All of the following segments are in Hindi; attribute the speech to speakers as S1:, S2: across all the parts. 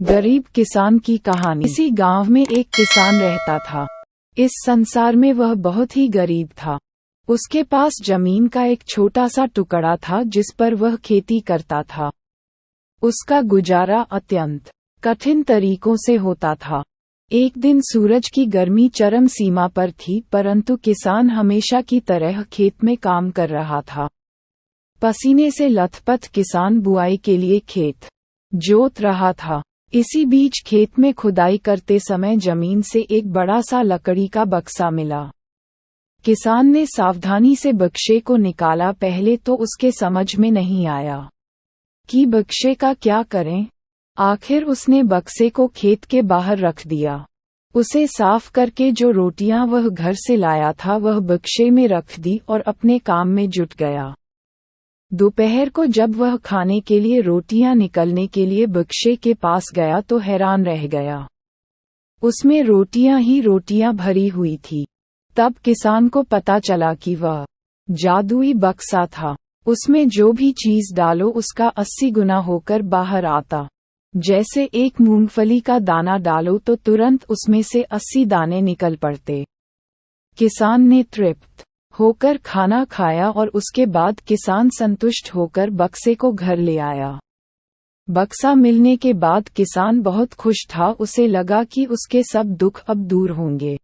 S1: गरीब किसान की कहानी। इसी गांव में एक किसान रहता था। इस संसार में वह बहुत ही गरीब था। उसके पास जमीन का एक छोटा सा टुकड़ा था जिस पर वह खेती करता था। उसका गुजारा अत्यंत कठिन तरीकों से होता था। एक दिन सूरज की गर्मी चरम सीमा पर थी, परंतु किसान हमेशा की तरह खेत में काम कर रहा था। पसीने से लथपथ किसान बुआई के लिए खेत जोत रहा था। इसी बीच खेत में खुदाई करते समय जमीन से एक बड़ा सा लकड़ी का बक्सा मिला। किसान ने सावधानी से बक्से को निकाला। पहले तो उसके समझ में नहीं आया कि बक्से का क्या करें। आखिर उसने बक्से को खेत के बाहर रख दिया। उसे साफ करके जो रोटियां वह घर से लाया था वह बक्से में रख दी और अपने काम में जुट गया। दोपहर को जब वह खाने के लिए रोटियां निकलने के लिए बक्से के पास गया तो हैरान रह गया। उसमें रोटियां ही रोटियां भरी हुई थी। तब किसान को पता चला कि वह जादुई बक्सा था। उसमें जो भी चीज डालो उसका 80 गुना होकर बाहर आता। जैसे एक मूंगफली का दाना डालो तो तुरंत उसमें से 80 दाने निकल पड़ते। किसान ने तृप्त होकर खाना खाया और उसके बाद किसान संतुष्ट होकर बक्से को घर ले आया। बक्सा मिलने के बाद किसान बहुत खुश था। उसे लगा कि उसके सब दुख अब दूर होंगे।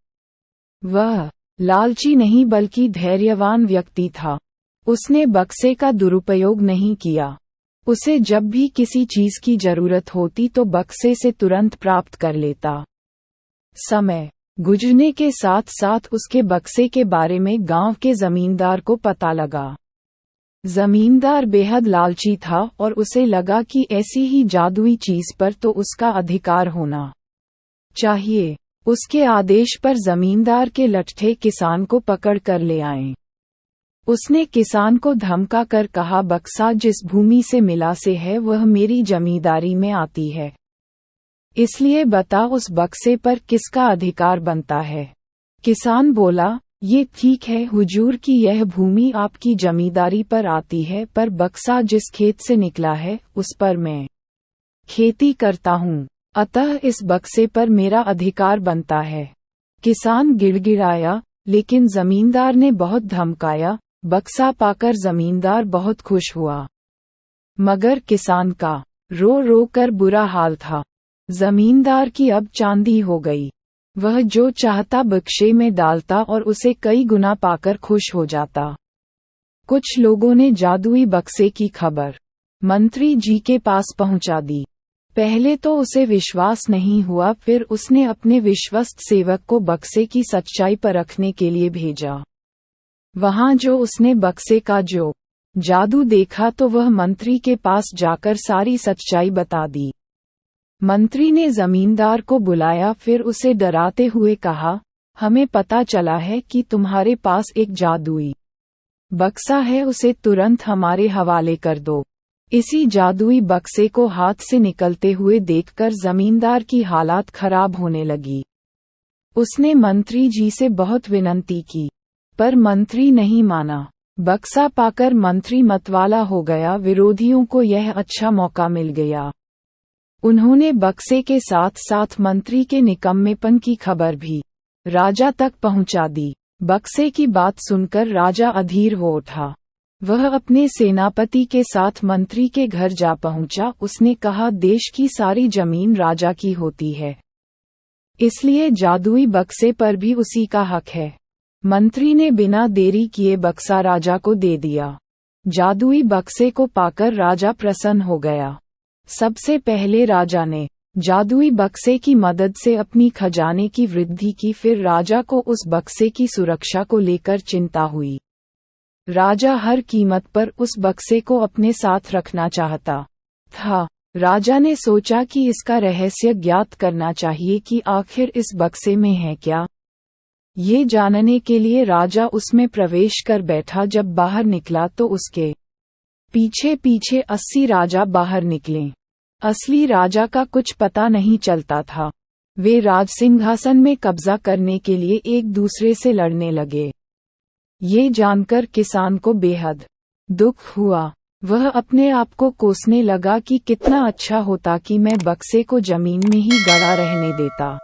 S1: वह लालची नहीं बल्कि धैर्यवान व्यक्ति था। उसने बक्से का दुरुपयोग नहीं किया। उसे जब भी किसी चीज की जरूरत होती तो बक्से से तुरंत प्राप्त कर लेता। समय गुजरने के साथ साथ उसके बक्से के बारे में गांव के जमींदार को पता लगा। जमींदार बेहद लालची था और उसे लगा कि ऐसी ही जादुई चीज पर तो उसका अधिकार होना चाहिए। उसके आदेश पर जमींदार के लट्ठे किसान को पकड़ कर ले आए। उसने किसान को धमका कर कहा, बक्सा जिस भूमि से मिला से है वह मेरी जमींदारी में आती है, इसलिए बता उस बक्से पर किसका अधिकार बनता है। किसान बोला, ये ठीक है हुजूर की यह भूमि आपकी जमींदारी पर आती है, पर बक्सा जिस खेत से निकला है उस पर मैं खेती करता हूँ, अतः इस बक्से पर मेरा अधिकार बनता है। किसान गिड़गिड़ाया, लेकिन जमींदार ने बहुत धमकाया। बक्सा पाकर जमींदार बहुत खुश हुआ, मगर किसान का रो रो कर बुरा हाल था। जमींदार की अब चांदी हो गई। वह जो चाहता बक्से में डालता और उसे कई गुना पाकर खुश हो जाता। कुछ लोगों ने जादुई बक्से की खबर मंत्री जी के पास पहुंचा दी। पहले तो उसे विश्वास नहीं हुआ, फिर उसने अपने विश्वस्त सेवक को बक्से की सच्चाई परखने के लिए भेजा। वहां जो उसने बक्से का जो जादू देखा तो वह मंत्री के पास जाकर सारी सच्चाई बता दी। मंत्री ने जमींदार को बुलाया, फिर उसे डराते हुए कहा, हमें पता चला है कि तुम्हारे पास एक जादुई बक्सा है, उसे तुरंत हमारे हवाले कर दो। इसी जादुई बक्से को हाथ से निकलते हुए देखकर जमींदार की हालात खराब होने लगी। उसने मंत्री जी से बहुत विनती की, पर मंत्री नहीं माना। बक्सा पाकर मंत्री मतवाला हो गया। विरोधियों को यह अच्छा मौका मिल गया। उन्होंने बक्से के साथ साथ मंत्री के निकम्मेपन की खबर भी राजा तक पहुंचा दी। बक्से की बात सुनकर राजा अधीर हो उठा। वह अपने सेनापति के साथ मंत्री के घर जा पहुंचा। उसने कहा, देश की सारी जमीन राजा की होती है, इसलिए जादुई बक्से पर भी उसी का हक है। मंत्री ने बिना देरी किए बक्सा राजा को दे दिया। जादुई बक्से को पाकर राजा प्रसन्न हो गया। सबसे पहले राजा ने जादुई बक्से की मदद से अपनी खजाने की वृद्धि की। फिर राजा को उस बक्से की सुरक्षा को लेकर चिंता हुई। राजा हर कीमत पर उस बक्से को अपने साथ रखना चाहता था। राजा ने सोचा कि इसका रहस्य ज्ञात करना चाहिए कि आखिर इस बक्से में है क्या। ये जानने के लिए राजा उसमें प्रवेश कर बैठा। जब बाहर निकला तो उसके पीछे पीछे 80 राजा बाहर निकले। असली राजा का कुछ पता नहीं चलता था। वे राजसिंहासन में कब्जा करने के लिए एक दूसरे से लड़ने लगे। ये जानकर किसान को बेहद दुख हुआ। वह अपने आप को कोसने लगा कि कितना अच्छा होता कि मैं बक्से को जमीन में ही गड़ा रहने देता।